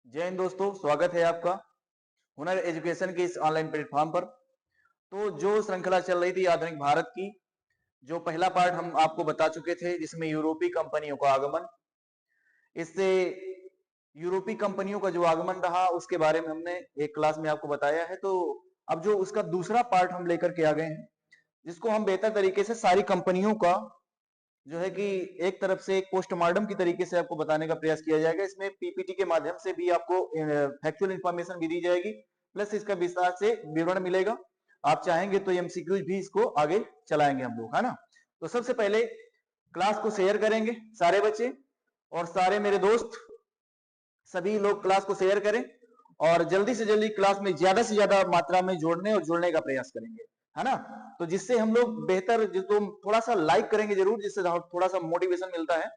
जय हिंद दोस्तों, स्वागत है आपका हुनर एजुकेशन के इस ऑनलाइन प्लेटफॉर्म पर। तो जो श्रृंखला चल रही थी आधुनिक भारत की, जो पहला पार्ट हम आपको बता चुके थे जिसमें यूरोपीय कंपनियों का आगमन, इससे यूरोपीय कंपनियों का जो आगमन रहा उसके बारे में हमने एक क्लास में आपको बताया है। तो अब जो उसका दूसरा पार्ट हम लेकर के आ गए हैं, जिसको हम बेहतर तरीके से सारी कंपनियों का जो है कि एक तरफ से एक पोस्टमार्टम की तरीके से आपको बताने का प्रयास किया जाएगा। इसमें पीपीटी के माध्यम से भी आपको फैक्चुअल इंफॉर्मेशन भी दी जाएगी, प्लस इसका विस्तार से विवरण मिलेगा। आप चाहेंगे तो एमसीक्यूज भी इसको आगे चलाएंगे हम लोग, है ना। तो सबसे पहले क्लास को शेयर करेंगे सारे बच्चे और सारे मेरे दोस्त, सभी लोग क्लास को शेयर करें और जल्दी से जल्दी क्लास में ज्यादा से ज्यादा मात्रा में जोड़ने और जुड़ने का प्रयास करेंगे, है ना। तो जिससे हम लोग बेहतर, जिसको थोड़ा सा लाइक करेंगे जरूर, जिससे थोड़ा सा मोटिवेशन मिलता है।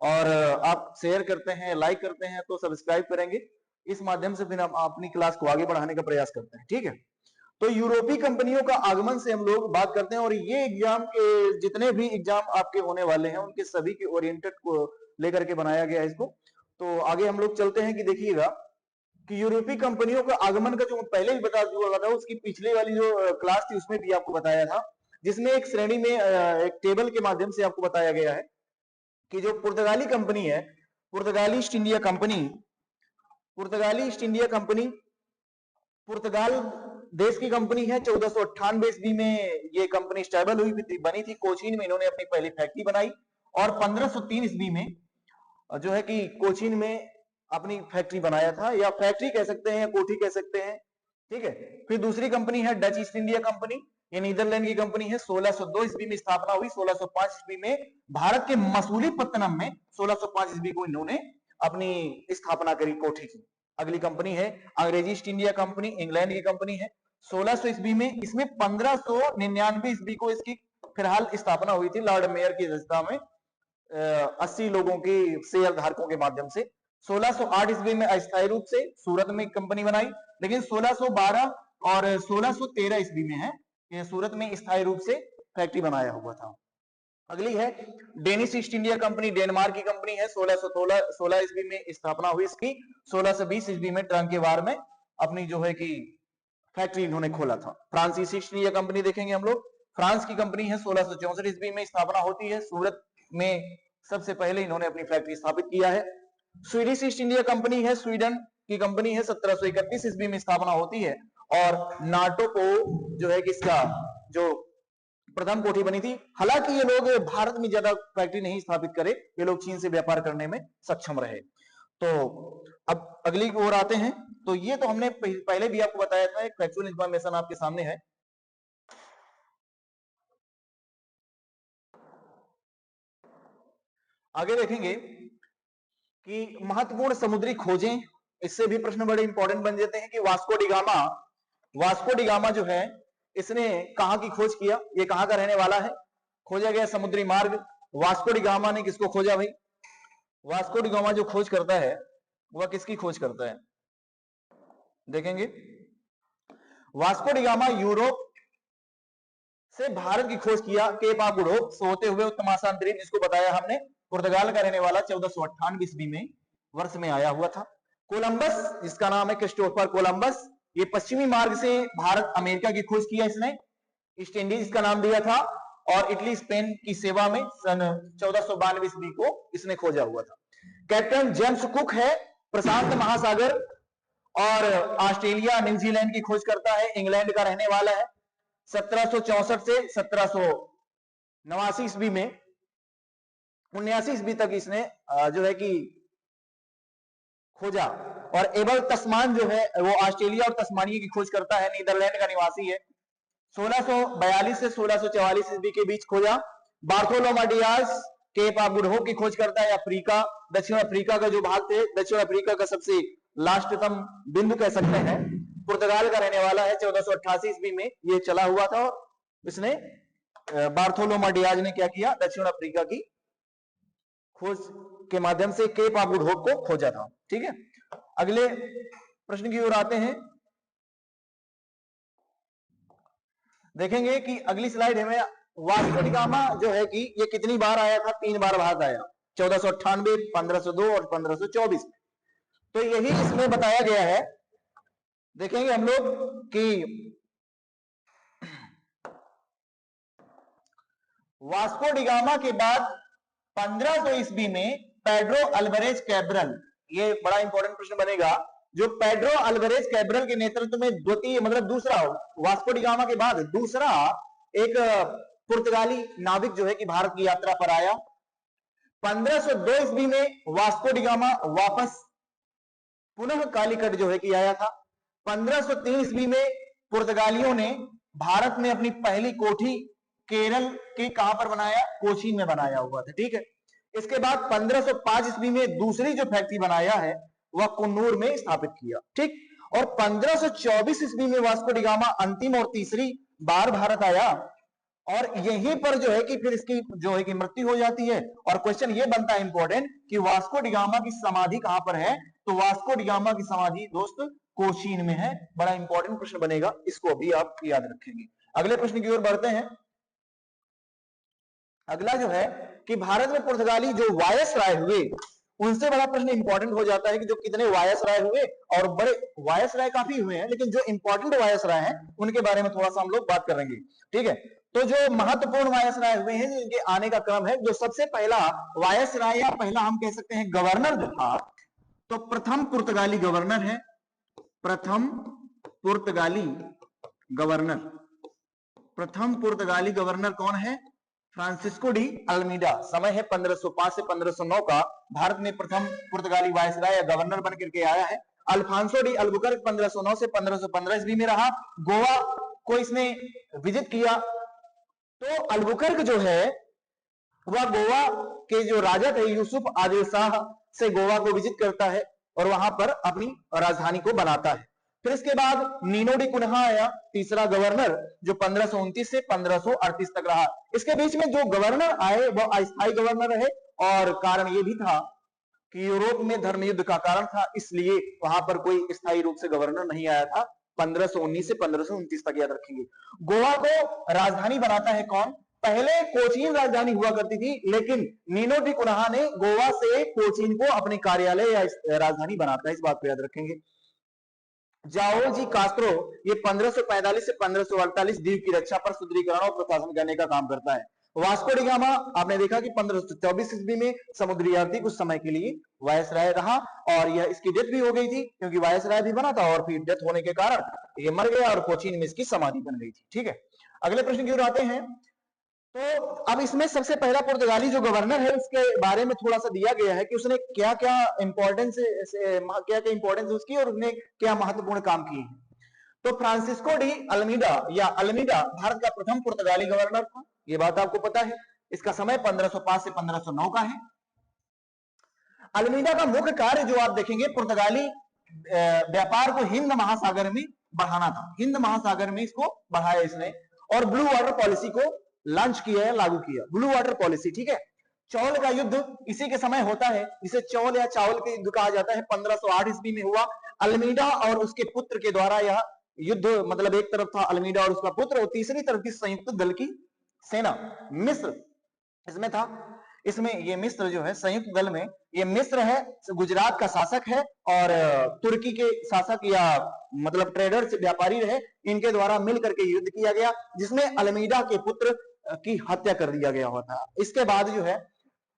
और आप शेयर करते हैं, लाइक करते हैं तो सब्सक्राइब करेंगे। इस माध्यम से फिर हम अपनी क्लास को आगे बढ़ाने का प्रयास करते हैं, ठीक है। तो यूरोपीय कंपनियों का आगमन से हम लोग बात करते हैं और ये एग्जाम के जितने भी एग्जाम आपके होने वाले हैं उनके सभी के ओरिएंटेड को लेकर के बनाया गया है इसको। तो आगे हम लोग चलते हैं कि देखिएगा कि यूरोपीय कंपनियों का आगमन का जो पहले ही बता चुका था, उसकी पिछले वाली जो क्लास थी उसमें भी आपको बताया था, जिसमें एक श्रेणी में एक टेबल के माध्यम से आपको बताया गया है कि जो पुर्तगाली कंपनी है, पुर्तगाली ईस्ट इंडिया कंपनी, पुर्तगाली ईस्ट इंडिया कंपनी पुर्तगाल देश की कंपनी है। 1498 ईस्वी में ये कंपनी स्टेबल हुई थी, बनी थी। कोचीन में इन्होंने अपनी पहली फैक्ट्री बनाई और 1503 ईस्वी में जो है कि कोचीन में अपनी फैक्ट्री बनाया था, या फैक्ट्री कह सकते हैं या कोठी कह सकते हैं, ठीक है। फिर दूसरी कंपनी है डच ईस्ट इंडिया कंपनी, ये नीदरलैंड की कंपनी है। 1602 ईस्वी में स्थापना हुई। 1605 ईस्वी में भारत के मसूलीपट्टनम में 1605 ईस्वी को इन्होंने अपनी स्थापना करी कोठी की। अगली कंपनी है अंग्रेजी ईस्ट इंडिया कंपनी, इंग्लैंड की कंपनी है। 1600 ईस्वी में, इसमें 1599 ईस्वी को इसकी फिलहाल स्थापना हुई थी लॉर्ड मेयर की अध्यक्षता में 80 लोगों की शेयर धारकों के माध्यम से। 1608 ईस्वी में अस्थायी रूप से सूरत में कंपनी बनाई, लेकिन 1612 और 1613 ईस्वी में है ये सूरत में स्थायी रूप से फैक्ट्री बनाया हुआ था। अगली है Danish east India company, Denmark की कंपनी है। 1616 ईस्वी में स्थापना हुई इसकी। 1620 ईस्वी में ट्रंकेवार में अपनी जो है कि फैक्ट्री इन्होंने खोला था। फ्रांसीसी ईस्ट इंडिया कंपनी देखेंगे हम लोग, फ्रांस की कंपनी है। 1664 ईस्वी में स्थापना होती है। सूरत में सबसे पहले इन्होंने अपनी फैक्ट्री स्थापित किया है। स्वीडिश ईस्ट इंडिया कंपनी है, स्वीडन की कंपनी है। 1731 ईस्वी में स्थापना होती है और नाटो को जो है कि इसका जो प्रथम कोठी बनी थी। हालांकि ये लोग भारत में ज्यादा फैक्ट्री नहीं स्थापित करे, ये लोग चीन से व्यापार करने में सक्षम रहे। तो अब अगली ओर आते हैं। तो ये तो हमने पहले भी आपको बताया था, एक फैक्चुअल इंफॉर्मेशन आपके सामने है। आगे देखेंगे कि महत्वपूर्ण समुद्री खोजें, इससे भी प्रश्न बड़े इंपॉर्टेंट बन जाते हैं कि वास्को डी गामा जो है, इसने कहां की खोज किया, ये कहां का रहने वाला है। खोजा गया समुद्री मार्ग। वास्को डी गामा ने किसको खोजा भाई? वास्को डी गामा जो खोज करता है वह किसकी खोज करता है, देखेंगे। वास्को डी गामा यूरोप से भारत की खोज किया, केप ऑफ गुड होप से होते हुए उत्तम द्वीप, जिसको बताया हमने, पुर्तगाल का रहने वाला, 1498 ईस्वी में वर्ष में आया हुआ था। कोलंबस, जिसका नाम है क्रिस्टोफर कोलंबस, ये पश्चिमी मार्ग से भारत अमेरिका की खोज किया इसने। ईस्ट इंडीज इसका नाम दिया था और इटली स्पेन की सेवा में सन 1492 ईस्वी को इसने खोजा हुआ था। कैप्टन जेम्स कुक है, प्रशांत महासागर और ऑस्ट्रेलिया न्यूजीलैंड की खोज करता है, इंग्लैंड का रहने वाला है। 1764 से 1789 ईस्वी में 79 ईस्वी तक इसने जो है कि खोजा। और एबल तस्मान जो है वो ऑस्ट्रेलिया और तस्मानिया की खोज करता है, नीदरलैंड का निवासी है। 1642 से 1644 ईस्वी के बीच खोजा। Bartolomeu Dias Cape of Good Hope की खोज करता है, अफ्रीका, दक्षिण अफ्रीका का जो भाग थे, दक्षिण अफ्रीका का सबसे लास्टतम बिंदु कह सकते हैं, पुर्तगाल का रहने वाला है। 1488 ईस्वी में ये चला हुआ था और इसने बार्थोलोमा डियाज ने क्या किया, दक्षिण अफ्रीका की खोज के माध्यम से केप ऑफ गुड होप को खोजा था, ठीक है। अगले प्रश्न की ओर आते हैं। देखेंगे कि अगली स्लाइड हमें वास्को डी गामा जो है कि ये कितनी बार आया था, 3 बार भारत आया, 1498, 1502 और 1524। तो यही इसमें बताया गया है। देखेंगे हम लोग कि वास्को डिगामा के बाद 1500 ईस्वी में पेड्रो अल्वारेज कैब्रल, ये बड़ा इंपॉर्टेंट प्रश्न बनेगा, जो पेड्रो अल्वारेज कैब्रल के नेतृत्व में द्वितीय मतलब दूसरा वास्को डिगामा के बाद दूसरा एक पुर्तगाली नाविक जो है कि भारत की यात्रा पर आया। 1502 ईस्वी में वास्को डिगामा वापस पुनः कालीकट जो है कि आया था। 1503 ईस्वी में पुर्तगालियों ने भारत में अपनी पहली कोठी केरल के कहां पर बनाया, कोचीन में बनाया हुआ था, ठीक है। इसके बाद 1505 ईस्वी में दूसरी जो फैक्ट्री बनाया है वह कुन्नूर में स्थापित किया, ठीक। और 1524 ईस्वी में वास्को डिगामा अंतिम और तीसरी बार भारत आया और यहीं पर जो है कि फिर इसकी जो है कि मृत्यु हो जाती है। और क्वेश्चन ये बनता है इंपॉर्टेंट कि वास्को डिगामा की समाधि कहां पर है, तो वास्को डिगामा की समाधि दोस्त कोचीन में है। बड़ा इंपॉर्टेंट प्रश्न बनेगा, इसको भी आप याद रखेंगे। अगले प्रश्न की ओर बढ़ते हैं। अगला जो है कि भारत में पुर्तगाली जो वायसराय हुए उनसे बड़ा प्रश्न इंपॉर्टेंट हो जाता है कि जो कितने वायसराय हुए, और बड़े वायसराय काफी हुए हैं, लेकिन जो इंपॉर्टेंट वायसराय हैं उनके बारे में थोड़ा सा हम लोग बात करेंगे, ठीक है। तो जो महत्वपूर्ण वायसराय हुए हैं जिनके आने का क्रम है, जो सबसे पहला वायसराय या पहला हम कह सकते हैं गवर्नर जो था, तो प्रथम पुर्तगाली गवर्नर है, प्रथम पुर्तगाली गवर्नर, प्रथम पुर्तगाली गवर्नर कौन है, फ्रांसिस्को डी अल्मीडा। समय है 1505 से 1509 का। भारत में प्रथम पुर्तगाली वायसराय या गवर्नर बन करके आया है। अल्फांसो डी अल्बुकर्क 1509 से 1515 ईस्वी में रहा। गोवा को इसने विजिट किया। तो अल्बुकर्क जो है वह गोवा के जो राजा थे यूसुफ आदिल शाह से गोवा को विजिट करता है और वहां पर अपनी राजधानी को बनाता है। फिर इसके बाद नीनो डी कुन्हा आया, तीसरा गवर्नर, जो 1529 से 1538 तक रहा। इसके बीच में जो गवर्नर आए वो अस्थायी गवर्नर रहे, और कारण ये भी था कि यूरोप में धर्म युद्ध का कारण था, इसलिए वहां पर कोई स्थायी रूप से गवर्नर नहीं आया था। 1519 से 1529 तक याद रखेंगे। गोवा को राजधानी बनाता है कौन, पहले कोचीन राजधानी हुआ करती थी, लेकिन नीनो डी कुन्हा ने गोवा से कोचीन को अपने कार्यालय या राजधानी बनाता है, इस बात को याद रखेंगे। जाओल जी कास्त्रो ये 1545 से 1548 द्वीप की रक्षा पर सुदृढ़ीकरण और प्रशासन करने का काम करता है। वास्को डिगामा आपने देखा कि 1524 ईस्वी में समुद्री यात्री कुछ समय के लिए वायसराय रहा, और यह इसकी डेथ भी हो गई थी क्योंकि वायसराय भी बना था, और फिर डेथ होने के कारण ये मर गया और कोचीन में इसकी समाधि बन गई थी, ठीक है। अगले प्रश्न की ओर आते हैं। तो अब इसमें सबसे पहला पुर्तगाली जो गवर्नर है उसके बारे में थोड़ा सा दिया गया है कि उसने क्या क्या इंपॉर्टेंस उसकी, और उसने क्या महत्वपूर्ण काम किए हैं। तो फ्रांसिस्को डी अल्मीडा या अल्मीडा भारत का प्रथम पुर्तगाली गवर्नर था, ये बात आपको पता है। इसका समय 1505 से 1509 का है। अल्मीडा का मुख्य कार्य जो आप देखेंगे, पुर्तगाली व्यापार को हिंद महासागर में बढ़ाना था, हिंद महासागर में इसको बढ़ाया इसने, और ब्लू वाटर पॉलिसी को लॉन्च किया है, लागू किया, ब्लू वाटर पॉलिसी, ठीक है। चौल का युद्ध इसी के समय होता है, इसे चौल या चावल के युद्ध कहा जाता है, 1508 ईस्वी में हुआ। अल्मीडा और उसके पुत्र के द्वारा यह युद्ध, मतलब एक तरफ था अल्मीडा और उसका पुत्र, और तीसरी तरफ की संयुक्त दल की सेना मिस्र इसमें था। इसमें ये मिस्र जो है संयुक्त दल में, ये मिस्र है, गुजरात का शासक है, और तुर्की के शासक या मतलब ट्रेडर से व्यापारी रहे, इनके द्वारा मिलकर के युद्ध किया गया, जिसमें अल्मीडा के पुत्र की हत्या कर दिया गया हुआ था। इसके बाद जो है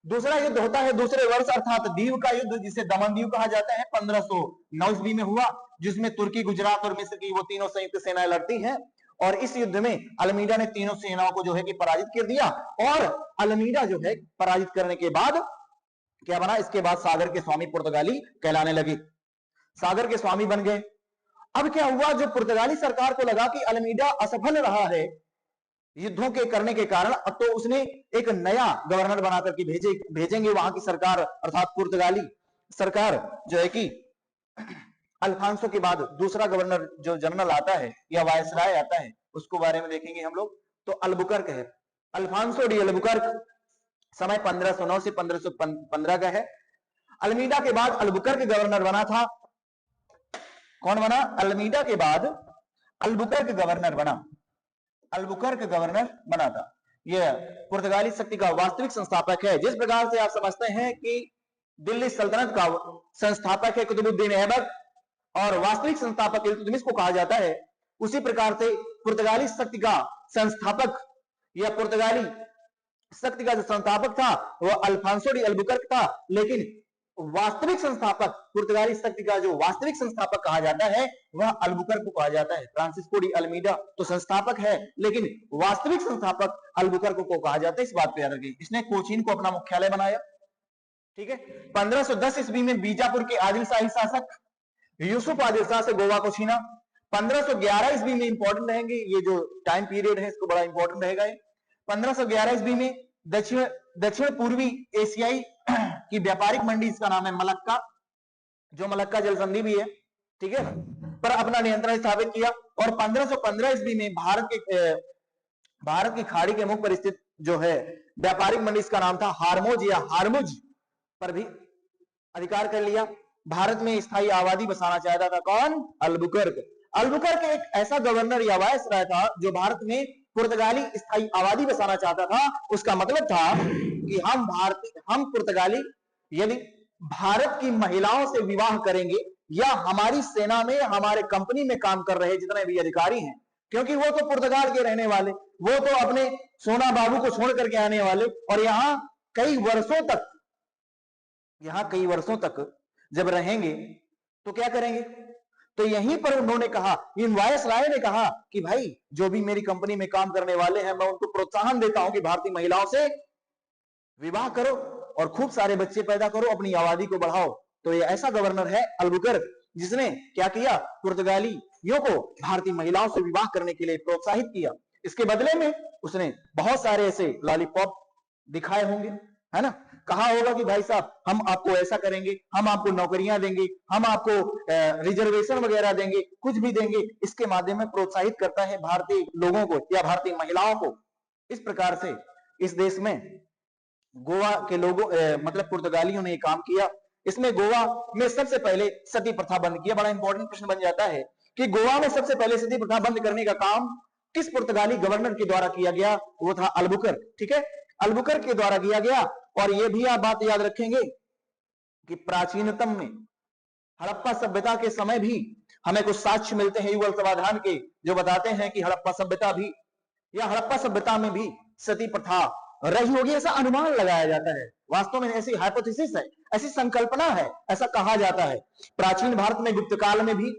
दूसरा युद्ध होता है दूसरे वर्ष, अर्थात द्वीप का युद्ध, जिसे दमन द्वीप कहा जाता है, 1509 ईस्वी में हुआ, जिसमें तुर्की, गुजरात और मिस्र की वो तीनों संयुक्त सेनाएं लड़ती हैं। और इस युद्ध में अल्मीडा ने तीनों सेनाओं को जो है कि पराजित कर दिया, और अल्मीडा जो है पराजित करने के बाद क्या बना, इसके बाद सागर के स्वामी पुर्तगाली कहलाने लगे, सागर के स्वामी बन गए। अब क्या हुआ, जो पुर्तगाली सरकार को लगा कि अल्मीडा असफल रहा है युद्धों के करने के कारण, तो उसने एक नया गवर्नर बना करके भेजेंगे वहां की सरकार, अर्थात पुर्तगाली सरकार जो है कि अल्फांसो के बाद दूसरा गवर्नर जो जनरल आता है या वायसराय आता है, उसको बारे में देखेंगे हम लोग। तो अल्बुकर्क है, अल्फांसो डी अल्बुकर्क, समय 1509 से 1515 का है। अल्मीडा के बाद अल्बुकर्क गवर्नर बना था। कौन बना, अल्मीडा के बाद अल्बुकर्क गवर्नर बना, अल्बुकर्क गवर्नर बना था। यह पुर्तगाली शक्ति का वास्तविक संस्थापक है। जिस प्रकार से आप समझते हैं कि दिल्ली सल्तनत का संस्थापक है कुतुबुद्दीन ऐबक और वास्तविक संस्थापक इल्तुतमिश को कहा जाता है। उसी प्रकार से पुर्तगाली शक्ति का संस्थापक या पुर्तगाली शक्ति का जो संस्थापक था वह अल्फांसो डी अल्बुकर्क था, लेकिन वास्तविक संस्थापक, पुर्तगाली शक्ति का जो वास्तविक संस्थापक कहा जाता है वह अल्बुकर्क को कहा जाता है। फ्रांसिस्को डी अल्मीडा तो संस्थापक है, लेकिन वास्तविक संस्थापक अल्बुकर्क को कहा जाता है। इस बात को याद रखिए। इसने कोचीन को अपना मुख्यालय बनाया, ठीक है। 1510 ईस्वी में बीजापुर के आदिल शाही शासक यूसुफ आदिल शाह से गोवा को छीना। 1511 ईस्वी में इंपॉर्टेंट रहेंगे, ये जो टाइम पीरियड है इसको बड़ा इंपॉर्टेंट रहेगा। 1511 ईस्वी में दक्षिण पूर्वी एशियाई की व्यापारिक मंडी, इसका नाम है मलक्का, जो मलक्का जल संधि भी है, ठीक है, पर अपना नियंत्रण स्थापित किया। और 1515 ईस्वी में भारत की खाड़ी के मुख पर स्थित जो है व्यापारिक मंडी, इसका नाम था हारमोज या हारमुज, पर भी अधिकार कर लिया। भारत में स्थायी आबादी बसाना चाहता था कौन? अल्बुकर्क। अल्बुकर्क एक ऐसा गवर्नर या वायसराय था जो भारत में पुर्तगाली स्थायी आबादी बसाना चाहता था। उसका मतलब था कि हम पुर्तगाली यदि भारत की महिलाओं से विवाह करेंगे या हमारी सेना में, हमारे कंपनी में काम कर रहे जितने भी अधिकारी हैं, क्योंकि वो तो पुर्तगाल के रहने वाले, वो तो अपने सोना बाबू को छोड़ करके आने वाले, और यहां कई वर्षों तक जब रहेंगे तो क्या करेंगे? तो यहीं पर उन्होंने कहा, इन वायसराय ने कहा कि भाई जो भी मेरी कंपनी में काम करने वाले हैं, मैं उनको प्रोत्साहन देता हूं कि भारतीय महिलाओं से विवाह करो और खूब सारे बच्चे पैदा करो, अपनी आबादी को बढ़ाओ। तो ये ऐसा गवर्नर है अल्बुकर्क, जिसने क्या किया? पुर्तगालियों को भारतीय महिलाओं से विवाह करने के लिए प्रोत्साहित किया। इसके बदले में उसने बहुत सारे ऐसे लॉलीपॉप दिखाए होंगे, है ना, कहा होगा कि भाई साहब हम आपको ऐसा करेंगे, हम आपको नौकरियां देंगे, हम आपको रिजर्वेशन वगैरह देंगे, कुछ भी देंगे। इसके माध्यम में प्रोत्साहित करता है भारतीय लोगों को या भारतीय महिलाओं को। इस प्रकार से इस देश में गोवा के लोगों मतलब पुर्तगालियों ने काम किया। इसमें गोवा में सबसे पहले सती प्रथा बंद किया। बड़ा इंपॉर्टेंट प्रश्न बन जाता है कि गोवा में सबसे पहले सती प्रथा बंद करने का काम किस पुर्तगाली गवर्नर के द्वारा किया गया? वो था अल्बुकर्क, ठीक है, अल्बुकर्क के द्वारा किया गया। और ये भी आप बात याद रखेंगे कि प्राचीनतम में हड़प्पा सभ्यता के समय भी हमें कुछ साक्ष्य मिलते हैं युगल समाधान के, जो बताते हैं कि हड़प्पा सभ्यता में भी सती प्रथा रही होगी, ऐसा अनुमान लगाया जाता है। वास्तव में ऐसी हाइपोथेसिस है, ऐसी संकल्पना है, ऐसा कहा जाता है। प्राचीन भारत में गुप्त काल में भी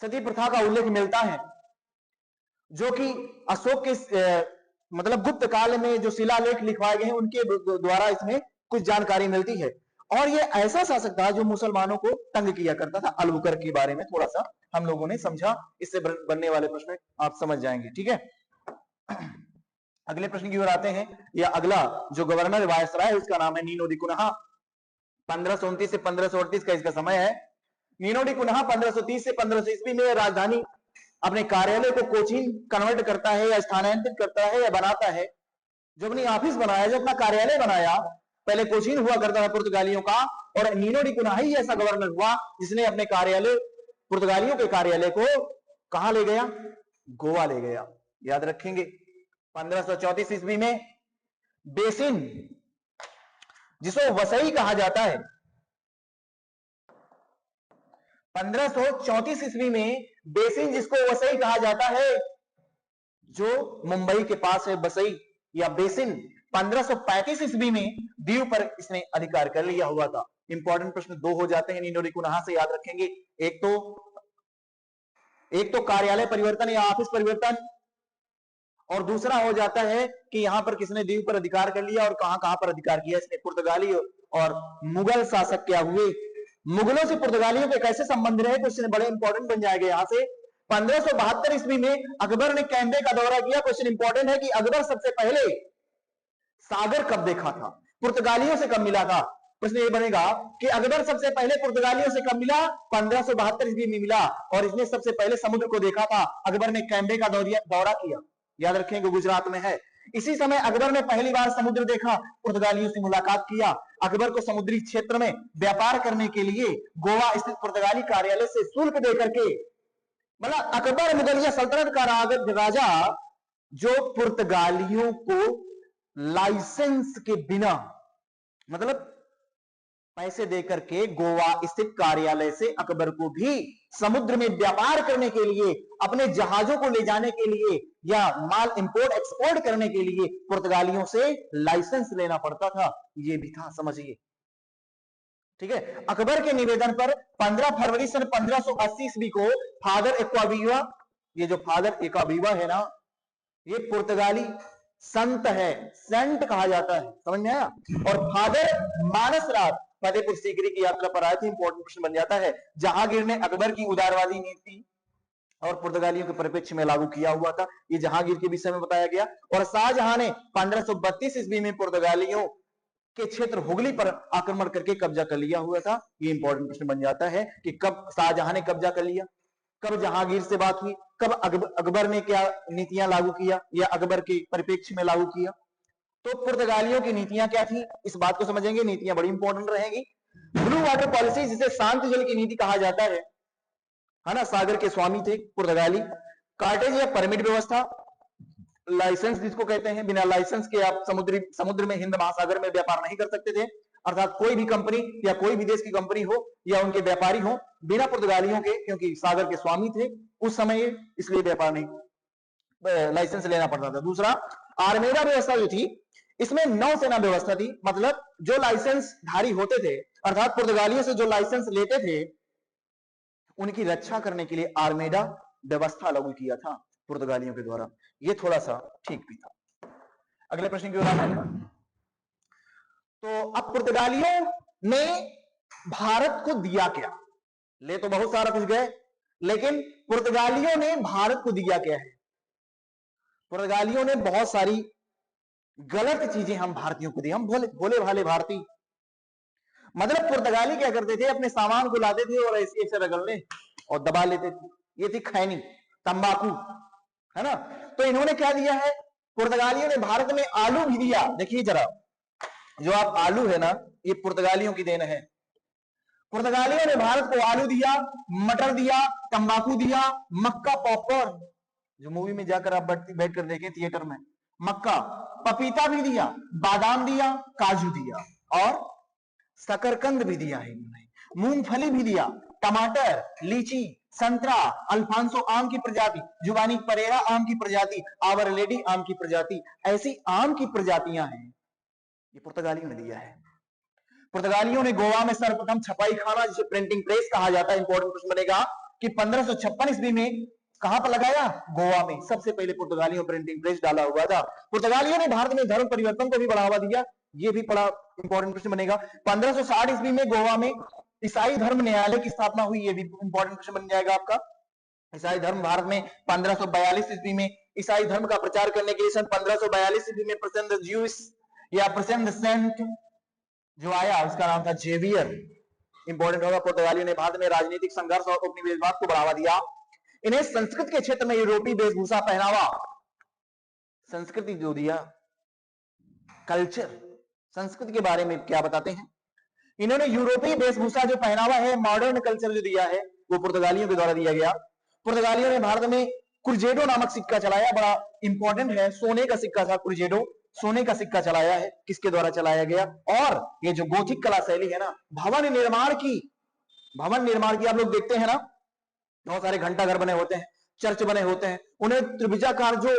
सती प्रथा का उल्लेख मिलता है, जो कि अशोक के मतलब गुप्त काल में जो शिलालेख लिखवाए गए हैं उनके द्वारा इसमें कुछ जानकारी मिलती है। और ये ऐसा शासक था जो मुसलमानों को तंग किया करता था। अल्बुकर्क के बारे में थोड़ा सा हम लोगों ने समझा, इससे बनने वाले प्रश्न आप समझ जाएंगे, ठीक है। अगले प्रश्न की ओर आते हैं। या अगला जो गवर्नर वायसराय है उसका नाम है नीनो दी कुनहा। 1529 से 1538 का इसका समय है। नीनो डी कुनहा 1530 से 1500 ईस्वी में राजधानी अपने कार्यालय को कोचीन कन्वर्ट करता है या स्थानांतरित करता है या बनाता है। जो अपनी ऑफिस बनाया, जो अपना कार्यालय बनाया, पहले कोचीन हुआ करता था पुर्तगालियों का, और नीनो डी कुनहा ही ऐसा गवर्नर हुआ जिसने अपने कार्यालय, पुर्तगालियों के कार्यालय को कहां ले गया? गोवा ले गया। याद रखेंगे 1534 ईस्वी में बेसिन, जिसको वसई कहा जाता है, 1534 ईस्वी में बेसिन जिसको वसई कहा जाता है, जो मुंबई के पास है, वसई या बेसिन, 1535 ईस्वी में दीव पर इसने अधिकार कर लिया हुआ था। इंपॉर्टेंट प्रश्न दो हो जाते हैं नीनो डी कुनहा से, याद रखेंगे। एक तो कार्यालय परिवर्तन या ऑफिस परिवर्तन, और दूसरा हो जाता है कि यहां पर किसने दीव पर अधिकार कर लिया और कहां पर अधिकार किया इसने। पुर्तगाली और मुगल शासक क्या हुए? मुगलों से पुर्तगालियों के कैसे संबंध रहे? क्वेश्चन बड़े इंपॉर्टेंट बन जाएगा यहां से। 1572 ईस्वी में अकबर ने कैम्बे का दौरा किया। क्वेश्चन इंपॉर्टेंट है कि अकबर सबसे पहले सागर कब देखा था, पुर्तगालियों से कब मिला था? प्रश्न ये बनेगा कि अकबर सबसे पहले पुर्तगालियों से कब मिला? 1572 ईस्वी में मिला, और इसने सबसे पहले समुद्र को देखा था। अकबर ने कैम्बे का दौरा किया, याद रखेंगे, गुजरात में है। इसी समय अकबर ने पहली बार समुद्र देखा, पुर्तगालियों से मुलाकात किया। अकबर को समुद्री क्षेत्र में व्यापार करने के लिए गोवा स्थित पुर्तगाली कार्यालय से शुल्क देकर के, मतलब अकबर मुगलिया सल्तनत का राजा जो पुर्तगालियों को लाइसेंस के बिना, मतलब पैसे देकर के गोवा स्थित कार्यालय से अकबर को भी समुद्र में व्यापार करने के लिए, अपने जहाजों को ले जाने के लिए या माल इंपोर्ट एक्सपोर्ट करने के लिए पुर्तगालियों से लाइसेंस लेना पड़ता था। ये भी था, समझिए। ठीक है, अकबर के निवेदन पर 15 फरवरी सन 1580 ईस्वी को फादर एक्वाविवा, ये जो फादर एक्वाविवा है ना, ये पुर्तगाली संत है, सेंट कहा जाता है, समझ में आया। और फादर मानसराज फतेहपुर सीकरी की यात्रा पर आए थे। इंपॉर्टेंट क्वेश्चन बन जाता है। जहांगीर ने अकबर की उदारवादी नीति और पुर्तगालियों के परिप्रेक्ष्य में लागू किया हुआ था, ये जहांगीर के विषय में बताया गया। और शाहजहां ने 1532 ईस्वी में पुर्तगालियों के क्षेत्र हुगली पर आक्रमण करके कब्जा कर लिया हुआ था। ये इंपॉर्टेंट प्रश्न बन जाता है कि कब शाहजहां ने कब्जा कर लिया, कब जहांगीर से बात हुई, कब अकबर ने क्या नीतियां लागू किया या अकबर के परिप्रेक्ष्य में लागू किया। तो पुर्तगालियों की नीतियां क्या थी, इस बात को समझेंगे। नीतियां बड़ी इंपॉर्टेंट रहेंगी। ब्लू वाटर पॉलिसी, जिसे शांत जल की नीति कहा जाता है ना, सागर के स्वामी थे पुर्तगाली। कार्टेज या परमिट व्यवस्था, लाइसेंस जिसको कहते हैं, बिना लाइसेंस के आप समुद्र में, हिंद महासागर में व्यापार नहीं कर सकते थे। अर्थात कोई भी कंपनी या कोई भी देश की कंपनी हो या उनके व्यापारी हो, बिना पुर्तगालियों के, क्योंकि सागर के स्वामी थे उस समय, इसलिए व्यापार नहीं, लाइसेंस लेना पड़ता था। दूसरा, आर्मेडा व्यवस्था जो थी, इसमें नौसेना व्यवस्था थी। मतलब जो लाइसेंस धारी होते थे, अर्थात पुर्तगालियों से जो लाइसेंस लेते थे, उनकी रक्षा करने के लिए आर्मेडा व्यवस्था लागू किया था पुर्तगालियों के द्वारा। ये थोड़ा सा ठीक भी था। अगले प्रश्न की ओर आएंगे। तो अब पुर्तगालियों ने भारत को दिया क्या? ले तो बहुत सारा कुछ गए, लेकिन पुर्तगालियों ने भारत को दिया क्या है? पुर्तगालियों ने बहुत सारी गलत चीजें हम भारतीयों को दी। हम भोले भाले भारतीय, मतलब पुर्तगाली क्या करते थे, अपने सामान को लाते थे और ऐसे ऐसे रगड़ने और दबा लेते थे। ये थी खैनी, तंबाकू, है ना। तो इन्होंने क्या दिया है, पुर्तगालियों ने भारत में आलू भी दिया। देखिए जरा, जो आप आलू है ना, ये पुर्तगालियों की देन है। पुर्तगालियों ने भारत को आलू दिया, मटर दिया, तंबाकू दिया, मक्का, पॉपकॉर्न, जो मूवी में जाकर आप बैठ कर देखें थिएटर में, मक्का, पपीता भी दिया, बादाम दिया, काजू दिया और शकरकंद भी दिया है इन्होंने, मूंगफली भी दिया, टमाटर, लीची, संतरा, अल्फांसो आम की प्रजाति, जुबानी परेरा आम की प्रजाति, आवर लेडी आम की प्रजाति, ऐसी आम की प्रजातियां हैं, ये पुर्तगालियों ने दिया है। पुर्तगालियों ने गोवा में सर्वप्रथम छपाई खाना, जिसे प्रिंटिंग प्रेस कहा जाता है, इंपॉर्टेंट प्रश्न बनेगा कि 1556 ईस्वी में कहां पर लगाया? गोवा में। सबसे पहले पुर्तगालियों प्रिंटिंग प्रेस डाला हुआ था। पुर्तगालियों ने भारत में धर्म परिवर्तन को भी बढ़ावा दिया, ये भी बड़ा इंपॉर्टेंट प्रश्न बनेगा। 1560 ईस्वी में गोवा में ईसाई धर्म न्यायालय की स्थापना हुई, ये भी इंपॉर्टेंट प्रश्न बन जाएगा आपका। ईसाई धर्म भारत में 1542 ईस्वी में ईसाई धर्म का प्रचार करने के लिए सन 1542 ईस्वी में प्रसिद्ध ज्यूइश या प्रसिद्ध सेंट जो आया, उसका नाम था जेवियर। इंपॉर्टेंट होगा। पुर्तगालियों ने भारत में राजनीतिक संघर्ष और उपनिवेशवाद को बढ़ावा दिया। इन्हें संस्कृत के क्षेत्र में यूरोपीय वेशभूषा, पहनावा, संस्कृति जो दिया, कल्चर, संस्कृति के बारे में क्या बताते हैं इन्होंने? यूरोपीय वेशभूषा जो पहनावा है, मॉडर्न कल्चर जो दिया है, वो पुर्तगालियों के द्वारा दिया गया। पुर्तगालियों ने भारत में क्रुजेडो नामक सिक्का चलाया, बड़ा इंपॉर्टेंट है, सोने का सिक्का था क्रुजेडो, सोने का सिक्का चलाया है। किसके द्वारा चलाया गया? और ये जो गोथिक कला शैली है ना, भवन निर्माण की आप लोग देखते हैं ना, बहुत सारे घंटा घर बने होते हैं, चर्च बने होते हैं, उन्हें त्रिभुजाकार जो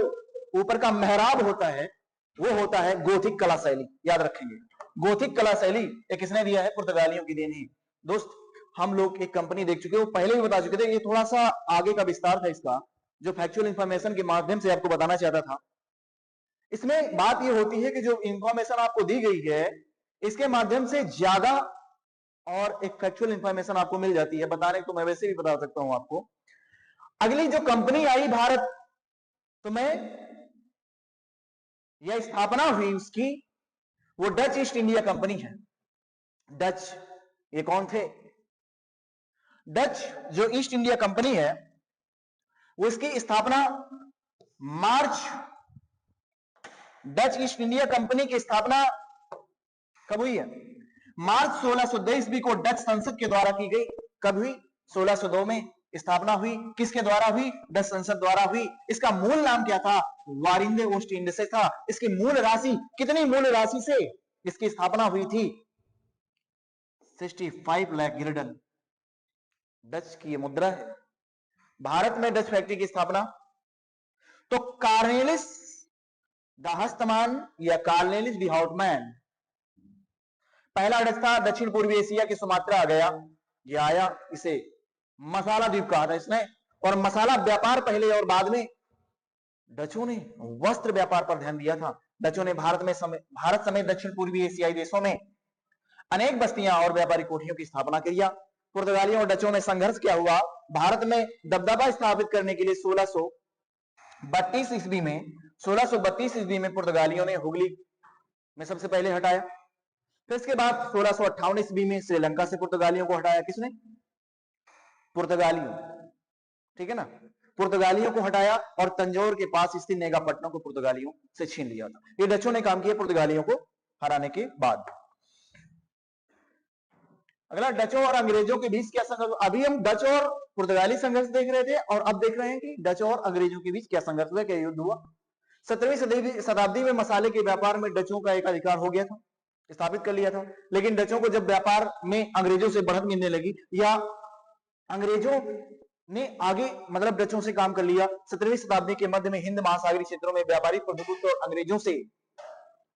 ऊपर का मेहराब होता है, वो होता है गोथिक कला शैली। याद रखेंगे, गोथिक कला शैली ये किसने दिया है? पुर्तगालियों की देन है। दोस्त, हम लोग एक कंपनी देख चुके हैं, वो पहले भी बता चुके थे, ये थोड़ा सा आगे का विस्तार था इसका, जो फैक्चुअल इंफॉर्मेशन के माध्यम से आपको बताना चाहता था। इसमें बात ये होती है कि जो इंफॉर्मेशन आपको दी गई है, इसके माध्यम से ज्यादा और एक फैक्चुअल इंफॉर्मेशन आपको मिल जाती है। बताने तो मैं वैसे भी बता सकता हूं आपको। अगली जो कंपनी आई भारत, तो मैं यह स्थापना हुई उसकी, वो डच ईस्ट इंडिया कंपनी है। डच, ये कौन थे? डच जो ईस्ट इंडिया कंपनी है, वो इसकी स्थापना डच ईस्ट इंडिया कंपनी की स्थापना कब हुई है? मार्च 1602 ईस्वी को डच संसद के द्वारा की गई। कब हुई? 1602 में स्थापना हुई। किसके द्वारा हुई? डच संसद द्वारा हुई। इसका मूल नाम क्या था? वारिंदे ओस्ट इंड से था। इसकी मूल राशि, कितनी मूल राशि से इसकी स्थापना हुई थी? 65 लाख गिल्डन डच की ये मुद्रा है। भारत में डच फैक्ट्री की स्थापना, तो कार्नेलिस द हस्तमान या कार्नेलिस द हाउटमैन पहला डच था। दक्षिण पूर्वी एशिया के सुमात्रा गया, ये आया, इसे मसाला द्वीप कहा था इसने। और मसाला व्यापार पहले और बाद में डचों ने वस्त्र व्यापार पर ध्यान दिया था। डचों ने भारत समेत दक्षिण पूर्वी एशियाई देशों में अनेक बस्तियां और व्यापारिक कोठियों की स्थापना किया। पुर्तगालियों और डचों में संघर्ष क्या हुआ? भारत में दबदबा स्थापित करने के लिए 1632 ईस्वी में पुर्तगालियों ने हुगली में सबसे पहले हटाया। फिर इसके बाद 1658 ईस्वी में श्रीलंका से पुर्तगालियों को हटाया। किसने? पुर्तगालियों, ठीक है ना, पुर्तगालियों को हटाया और तंजौर के पास स्थित नेगापट्टनम को पुर्तगालियों से छीन लिया था। ये डचों ने काम किया पुर्तगालियों को हराने के बाद। अगला, डचों और अंग्रेजों के बीच क्या संघर्ष? अभी हम डच और पुर्तगाली संघर्ष देख रहे थे और अब देख रहे हैं कि डच और अंग्रेजों के बीच क्या संघर्ष हुआ, क्या युद्ध हुआ। 17वीं शताब्दी में मसाले के व्यापार में डचों का एक अधिकार हो गया था, स्थापित कर लिया था। लेकिन डचों को जब व्यापार में अंग्रेजों से बढ़त मिलने लगी या अंग्रेजों ने आगे मतलब डचों से काम कर लिया, 17वीं शताब्दी के मध्य में हिंद महासागरीय क्षेत्रों में व्यापारिक प्रभुत्व और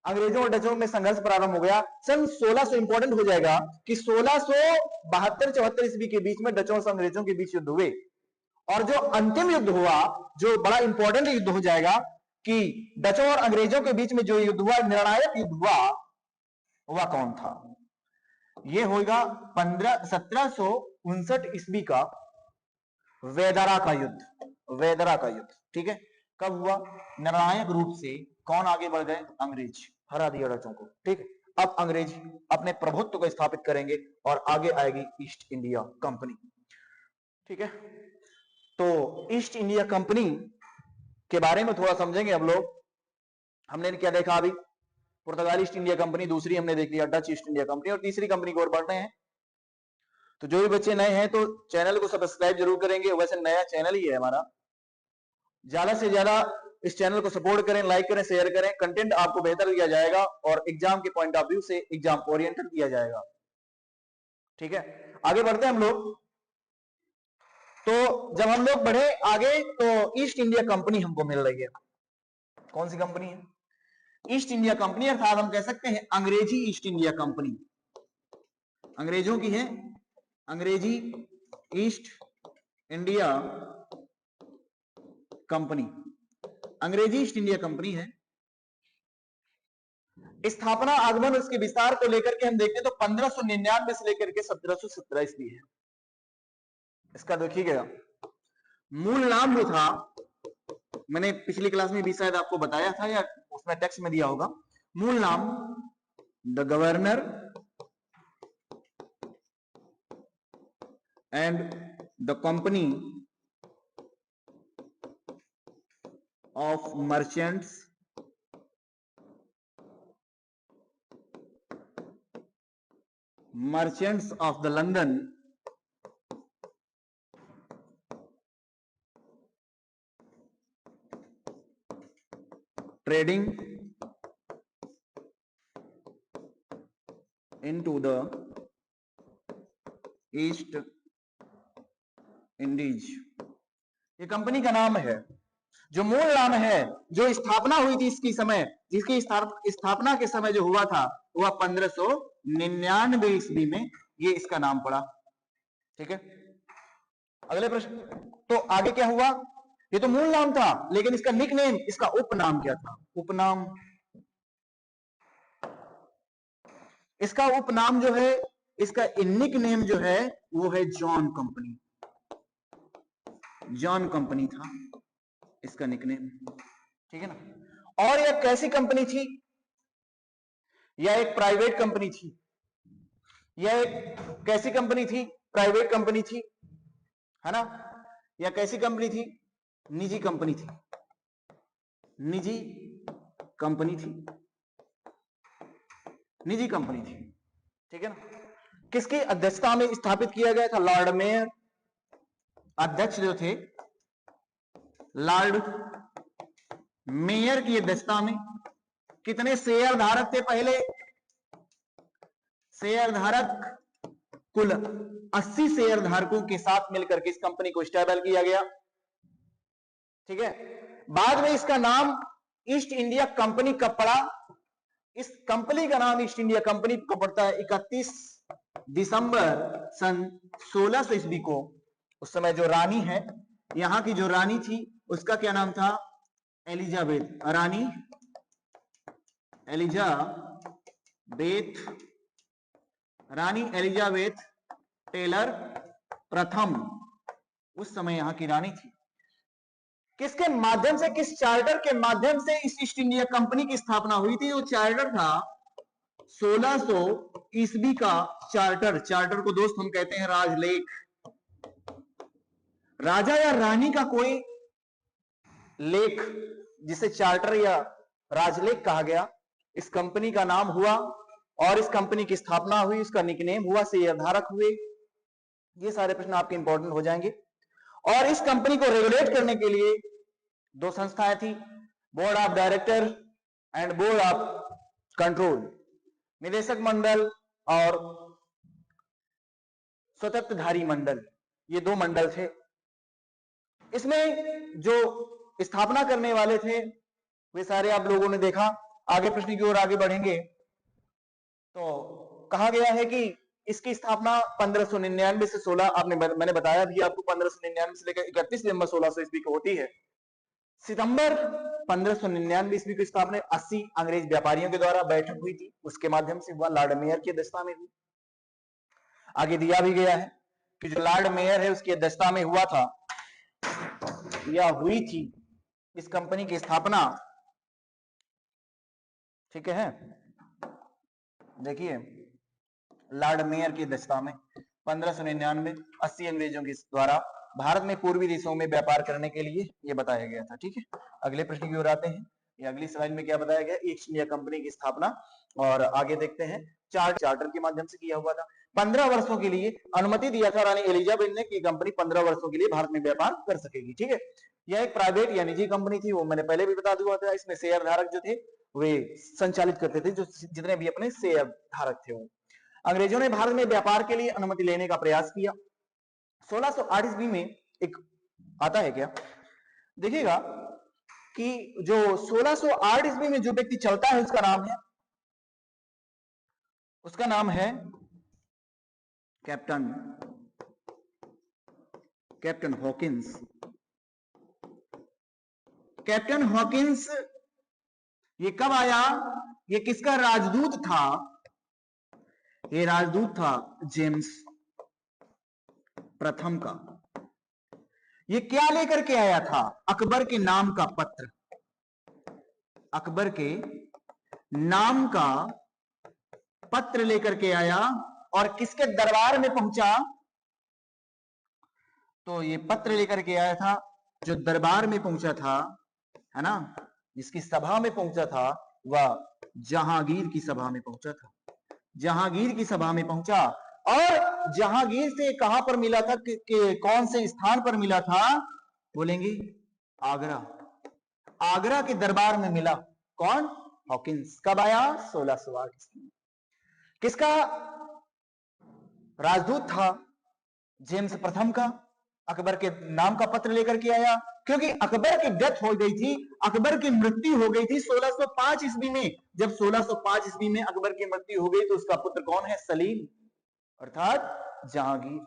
अंग्रेजों और डचों में संघर्ष प्रारंभ हो गया। सन 1600 इंपॉर्टेंट हो जाएगा कि 1672-74 ईस्वी के बीच में डचों और अंग्रेजों के बीच युद्ध हुए। और जो अंतिम युद्ध हुआ, जो बड़ा इंपॉर्टेंट युद्ध हो जाएगा कि डचों और अंग्रेजों के बीच में जो युद्ध हुआ, निर्णायक युद्ध हुआ, वह कौन था? यह होगा 1759 ईस्वी का वेदरा का युद्ध। ठीक है, कब हुआ? निर्णायक रूप से कौन आगे बढ़ गए? अंग्रेज, हरा दिया डचों को। ठीक है, अब अंग्रेज अपने प्रभुत्व को स्थापित करेंगे और आगे आएगी ईस्ट इंडिया कंपनी। ठीक है, तो ईस्ट इंडिया कंपनी के बारे में थोड़ा समझेंगे हम लोग। हमने क्या देखा अभी? पुर्तगाली ईस्ट इंडिया कंपनी, दूसरी हमने देख लिया डच ईस्ट इंडिया कंपनी, और तीसरी कंपनी को और बढ़ रहे हैं। तो जो भी बच्चे नए हैं तो चैनल को सब्सक्राइब जरूर करेंगे। वैसे नया चैनल ही है हमारा, ज्यादा से ज्यादा इस चैनल को सपोर्ट करें, लाइक करें, शेयर करें। कंटेंट आपको बेहतर दिया जाएगा और एग्जाम के पॉइंट ऑफ व्यू से एग्जाम ओरिएंटेड दिया जाएगा। ठीक है, आगे बढ़ते हैं हम लोग। तो जब हम लोग बढ़े आगे तो ईस्ट इंडिया कंपनी हमको मिल रही है। कौन सी कंपनी है? ईस्ट इंडिया कंपनी, अर्थात हम कह सकते हैं अंग्रेजी ईस्ट इंडिया कंपनी। अंग्रेजों की है अंग्रेजी ईस्ट इंडिया कंपनी। अंग्रेजी ईस्ट इंडिया कंपनी है। स्थापना, आगमन, उसके विस्तार को लेकर के हम देखते हैं तो 1599 से लेकर के 1717 ईस्वी है। इसका देखिएगा मूल नाम जो था, मैंने पिछली क्लास में भी शायद आपको बताया था या उसमें टेक्स्ट में दिया होगा। मूल नाम the governor and the company of merchants of the London trading into the east Indies, ये कंपनी का नाम है। जो मूल नाम है, जो स्थापना हुई थी इसकी समय, जिसकी स्थापना के समय जो हुआ था वह 1599 ईस्वी में ये इसका नाम पड़ा। ठीक है, अगले प्रश्न। तो आगे क्या हुआ? ये तो मूल नाम था, लेकिन इसका निकनेम, इसका उपनाम क्या था? उपनाम, इसका उपनाम जो है, इसका निकनेम जो है वो है जॉन कंपनी। जॉन कंपनी था इसका निकनेम। ठीक है ना। और यह कैसी कंपनी थी? यह एक प्राइवेट कंपनी थी। यह एक कैसी कंपनी थी? प्राइवेट कंपनी थी, है ना। यह कैसी कंपनी थी? निजी कंपनी थी। निजी कंपनी थी। निजी कंपनी थी। ठीक है ना। किसकी अध्यक्षता में स्थापित किया गया था? लॉर्ड मेयर अध्यक्ष जो थे, लॉर्ड मेयर की अध्यक्षता में। कितने शेयर धारक थे? पहले शेयर धारक कुल 80 शेयर धारकों के साथ मिलकर के इस कंपनी को स्टेबल किया गया। ठीक है, बाद में इसका नाम ईस्ट इंडिया कंपनी कब पड़ा? इस कंपनी का नाम ईस्ट इंडिया कंपनी को पड़ता है 31 दिसंबर सन 1600 ईस्वी को। उस समय जो रानी है, यहां की जो रानी थी, उसका क्या नाम था? एलिजाबेथ, रानी एलिजाबेथ, रानी एलिजाबेथ टेलर प्रथम उस समय यहां की रानी थी। किसके माध्यम से, किस चार्टर के माध्यम से इस ईस्ट इंडिया कंपनी की स्थापना हुई थी? वो चार्टर था 1600 ईस्वी का चार्टर। चार्टर को दोस्त हम कहते हैं राजलेख। राजा या रानी का कोई लेख जिसे चार्टर या राजलेख कहा गया, इस कंपनी का नाम हुआ और इस कंपनी की स्थापना हुई, उसका निकनेम हुआ, शेयरधारक हुए। ये सारे प्रश्न आपके इंपॉर्टेंट हो जाएंगे। और इस कंपनी को रेगुलेट करने के लिए दो संस्थाएं थी, board of director and board of control, निदेशक मंडल और स्वतंत्रधारी मंडल, ये दो मंडल थे। इसमें जो स्थापना करने वाले थे वे सारे आप लोगों ने देखा। आगे प्रश्न की ओर आगे बढ़ेंगे तो कहा गया है कि इसकी स्थापना 1599 से 16, मैंने बताया भी आपको, 1599 से लेकर 31 दिसंबर 1600 ईस्वी को होती है। सितंबर 1599 ईस्वी को स्थापना 80 अंग्रेज व्यापारियों के द्वारा बैठक हुई थी, उसके माध्यम से हुआ, लॉर्ड मेयर की अध्यक्षता में हुई। आगे दिया भी गया है कि जो लॉर्ड मेयर है उसकी अध्यक्षता में हुआ था या हुई थी इस कंपनी की स्थापना। ठीक है, देखिए लॉर्ड मेयर की अध्यक्षता में 1599 80 अंग्रेजों के द्वारा भारत में पूर्वी देशों में व्यापार करने के लिए यह बताया गया था। ठीक है, अगले प्रश्न की ओर आते हैं। ये अगली स्लाइड में क्या बताया गया? ईस्ट इंडिया कंपनी की स्थापना, और आगे देखते हैं चार्टर के माध्यम से किया हुआ था। 15 वर्षों के लिए अनुमति दिया था रानी एलिजाबेथ ने कि कंपनी 15 वर्षों के लिए भारत में व्यापार कर सकेगी। ठीक है, यह एक प्राइवेट या निजी कंपनी थी, वो मैंने पहले भी बता दिया था। इसमें शेयर धारक जो थे वे संचालित करते थे, जो जितने भी अपने शेयर धारक थे वो। अंग्रेजों ने भारत में व्यापार के लिए अनुमति लेने का प्रयास किया। 1608 ईस्वी में एक आता है क्या, देखिएगा कि जो 1608 ईस्वी में जो व्यक्ति चलता है उसका नाम है कैप्टन हॉकिंस। कैप्टन हॉकिंस ये कब आया? ये किसका राजदूत था? ये राजदूत था जेम्स प्रथम का। ये क्या लेकर के आया था? अकबर के नाम का पत्र। अकबर के नाम का पत्र लेकर के आया और किसके दरबार में पहुंचा? तो ये पत्र लेकर के आया था, जो दरबार में पहुंचा था, है ना, जिसकी सभा में पहुंचा था, वह जहांगीर की सभा में पहुंचा था। जहांगीर की सभा में पहुंचा और जहांगीर से कहां पर मिला था, कौन से स्थान पर मिला था? बोलेंगे आगरा। आगरा के दरबार में मिला। कौन? हॉकिंस। कब आया? 1608 ईस्वी। किसका राजदूत था? जेम्स प्रथम का। अकबर के नाम का पत्र लेकर के आया, क्योंकि अकबर की डेथ हो गई थी, अकबर की मृत्यु हो गई थी 1605 ईस्वी में। जब 1605 ईस्वी में अकबर की मृत्यु हो गई तो उसका पुत्र कौन है? सलीम, अर्थात जहांगीर।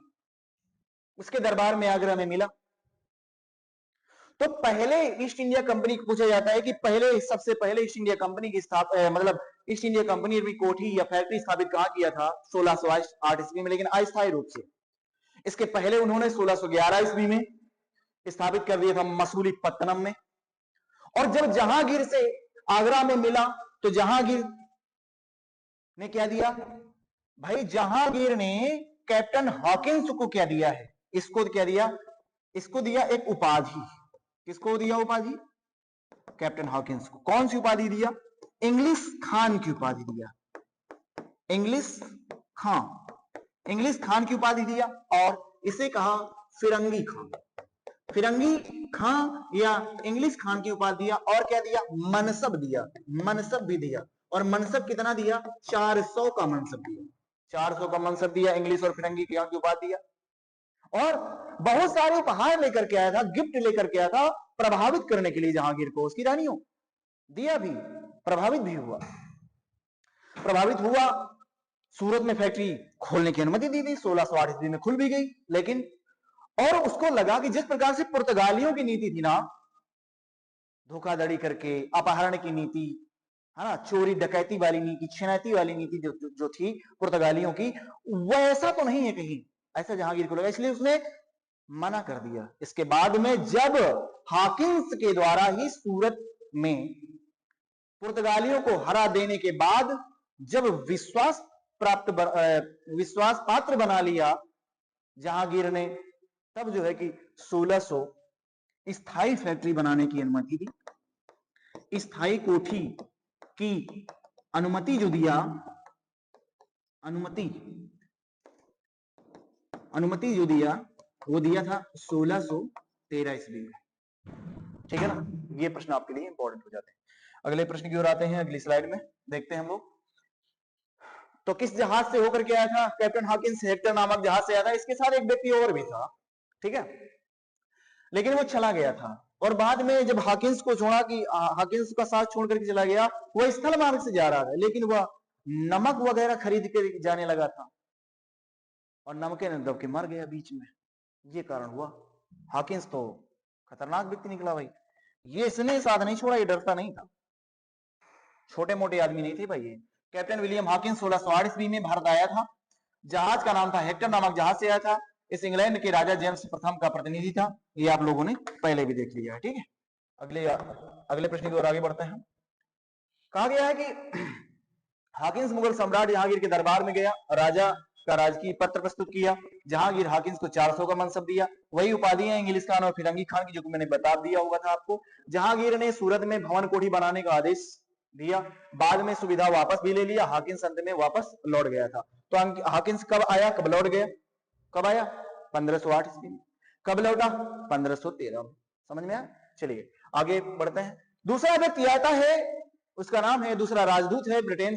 उसके दरबार में आगरा में मिला। तो पहले ईस्ट इंडिया कंपनी को पूछा जाता है कि सबसे पहले ईस्ट इंडिया कंपनी की मतलब ईस्ट इंडिया कंपनी ने कोठी या फैक्ट्री स्थापित कहां किया था? 1608 ईस्वी में, लेकिन अस्थायी रूप से। इसके पहले उन्होंने 1611 ईस्वी में स्थापित कर दिया था मसूलीपट्टनम में। और जब जहांगीर से आगरा में मिला तो जहांगीर ने क्या दिया भाई? जहांगीर ने कैप्टन हॉकिंस को क्या दिया है? इसको क्या दिया? इसको दिया एक उपाधि। किसको दिया उपाधि? कैप्टन हॉकिंस को। कौन सी उपाधि दिया? इंग्लिश खान की उपाधि दिया। इंग्लिश खान की उपाधि दिया। और इसे कहा फिरंगी खान। फिरंगी खान या इंग्लिश खान की उपाधि दिया। और क्या दिया? मनसब दिया। मनसब भी दिया। और मनसब कितना दिया? 400 का मनसब दिया। 400 का मनसब दिया, इंग्लिश और फिरंगी की उपाधि दिया, और बहुत सारे उपहार लेकर के आया था, गिफ्ट लेकर के आया था प्रभावित करने के लिए जहांगीर को, उसकी रानियों दिया भी, प्रभावित भी हुआ। प्रभावित हुआ, सूरत में फैक्ट्री खोलने की अनुमति दी थी, 1608 ईस्वी में खुल भी गई, लेकिन और उसको लगा कि जिस प्रकार से पुर्तगालियों की नीति थी ना, धोखाधड़ी करके अपहरण की नीति, है ना, चोरी डकैती वाली नीति, छिनैती वाली नीति जो थी पुर्तगालियों की, वैसा तो नहीं है कहीं, ऐसा जहांगीर को लगा, इसलिए उसने मना कर दिया। इसके बाद में जब हॉकिंस के द्वारा ही सूरत में पुर्तगालियों को हरा देने के बाद जब विश्वास पात्र बना लिया जहांगीर ने, तब जो है कि 1600 स्थायी फैक्ट्री बनाने की अनुमति दी, स्थायी कोठी की अनुमति जो दिया, अनुमति जो दिया वो दिया था 1613 ईस्वी में। ठीक है ना, ये प्रश्न आपके लिए इंपॉर्टेंट हो जाते हैं। अगले प्रश्न की ओर आते हैं, अगली स्लाइड में देखते हैं हम लोग। तो किस जहाज से होकर के आया था कैप्टन हॉकिंस? हेक्टर नामक जहाज से आया था। इसके साथ एक व्यक्ति और भी था, ठीक है, लेकिन वो चला गया था, और बाद में जब हॉकिंस को छोड़ा कि हॉकिंस का साथ छोड़ करके चला गया, वो स्थल मार्ग से जा रहा था, लेकिन वह नमक वगैरह खरीद के जाने लगा था और नमके ने दब के मर गया बीच में, ये कारण हुआ। हॉकिंस तो खतरनाक व्यक्ति निकला भाई, ये इसने साथ नहीं छोड़ा, ये डरता नहीं था, छोटे मोटे आदमी नहीं थे भाई ये। कैप्टन विलियम हॉकिंस 1608 ईस्वी में भारत आया था। जहाज का नाम था हेक्टर नामक जहाज से आया था। इस इंग्लैंड के राजा जेम्स प्रथम का प्रतिनिधि था, ये आप लोगों ने पहले भी देख लिया है, ठीक है। अगले प्रश्न की ओर आगे बढ़ते हैं। कहा गया है कि हॉकिंस मुगल सम्राट जहांगीर के दरबार में गया, राजा का राजकीय पत्र प्रस्तुत किया। जहांगीर हॉकिंस को 400 का मनसब दिया, वही उपाधि है इंग्लिश खान और फिरंगी खान की, जो मैंने बता दिया होगा था आपको। जहांगीर ने सूरत में भवन कोठी बनाने का आदेश दिया, बाद में सुविधा वापस भी ले लिया। हॉकिंस अंत में वापस लौट गया था। तो हॉकिंस कब आया, कब लौट गया, कब आया? 1508 ईस्वी में। कब लौटा? 1513 में। समझ में आया? चलिए आगे बढ़ते हैं। दूसरा व्यक्ति आता है, उसका नाम है, दूसरा राजदूत है ब्रिटेन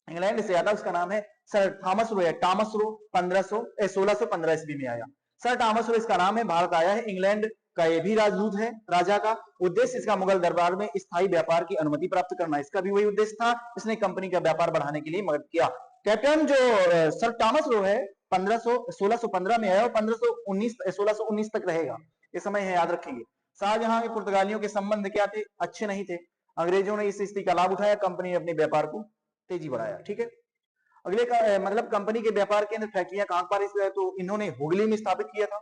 इंग्लैंड से आता, उसका नाम है sir Thomas Roe. Thomas Roe 1615 ईस्वी में आया। सर टॉमस रो इसका नाम है, भारत आया है, इंग्लैंड का ये भी राजदूत है राजा का। उद्देश्य इसका मुगल दरबार में स्थायी व्यापार की अनुमति प्राप्त करना, इसका भी वही उद्देश्य था। इसने कंपनी का व्यापार बढ़ाने के लिए मदद किया। कैप्टन जो सर टॉमस रो है 1615 में आया और 1619 तक रहेगा, ये समय है, याद रखेंगे। शाहजहां के पुर्तगालियों के संबंध क्या थे? अच्छे नहीं थे। अंग्रेजों ने इस स्थिति का लाभ उठाया, कंपनी ने अपने व्यापार को तेजी बढ़ाया, ठीक है। अगले का मतलब कंपनी के व्यापार के अंदर फैक्ट्रियां कहां पर है? तो इन्होंने हुगली में स्थापित किया था,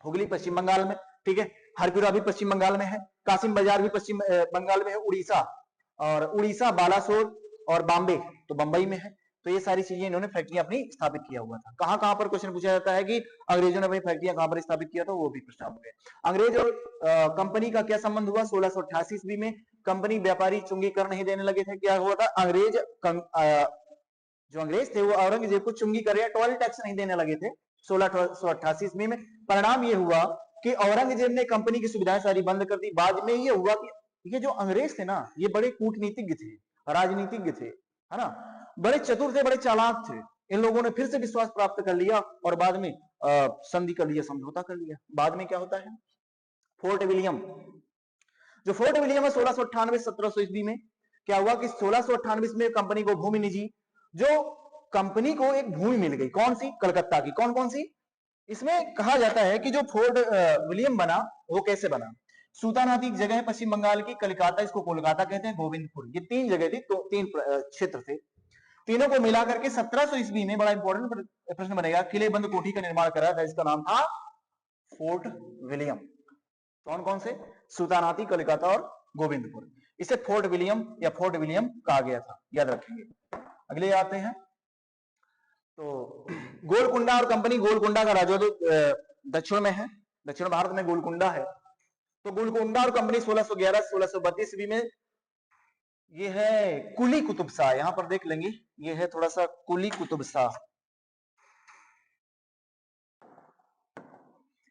हुगली पश्चिम बंगाल में, ठीक है। हरपुरा भी पश्चिम बंगाल में है, कासिम बाजार भी पश्चिम बंगाल में है, उड़ीसा बालासोर और बॉम्बे तो बंबई में है। तो ये सारी चीजें इन्होंने फैक्ट्रियां अपनी स्थापित किया हुआ था। कहां कहां पर क्वेश्चन पूछा जाता है कि अंग्रेजों ने अपनी फैक्ट्रियां कहां पर स्थापित किया था, वो भी प्रश्न होंगे। अंग्रेज और कंपनी का क्या संबंध हुआ? 1688 ईस्वी में कंपनी व्यापारी चुंगी कर नहीं देने लगे थे। क्या हुआ था? जो अंग्रेज थे वो औरंगजेब को चुंगी कर, टोल टैक्स नहीं देने लगे थे 1688 ईस्वी में। परिणाम ये हुआ कि औरंगजेब ने कंपनी की सुविधाएं सारी बंद कर दी। बाद में ये हुआ कि ये जो अंग्रेज थे ना, ये बड़े कूटनीतिज्ञ थे, राजनीतिज्ञ थे, है ना, बड़े चतुर थे, बड़े चालाक थे। इन लोगों ने फिर से विश्वास प्राप्त कर लिया और बाद में संधि कर लिया, समझौता कर लिया। बाद में क्या होता है? फोर्ट विलियम, जो फोर्ट विलियम है 1698 1700 ईस्वी में, क्या हुआ कि 1698 में कंपनी को भूमि निजी, जो कंपनी को एक भूमि मिल गई, कौन सी? कलकत्ता की। कौन कौन सी? इसमें कहा जाता है कि जो फोर्ट विलियम बना वो कैसे बना? सूतानाथी एक जगह है पश्चिम बंगाल की, कलकत्ता इसको कोलकाता कहते हैं, गोविंदपुर, ये तीन जगह थी, तो तीन क्षेत्र थे। तीनों को मिलाकर के 1700 ईस्वी में, बड़ा इंपॉर्टेंट प्रश्न बनेगा, किलेबंद कोठी का निर्माण करा था, इसका नाम था फोर्ट विलियम। कौन कौन से? सूतानाथी, कलकत्ता और गोविंदपुर। इसे फोर्ट विलियम या फोर्ट विलियम कहा गया था, याद रखेंगे। अगले आते हैं तो गोलकुंडा और कंपनी। गोलकुंडा का राजस्व दक्षिण में है, दक्षिण भारत में गोलकुंडा है। तो गोलकुंडा और कंपनी 1611 1632 ईस्वी में, ये है कुली कुतुब शाह, यहां पर देख लेंगे, ये है थोड़ा सा कुली कुतुब शाह,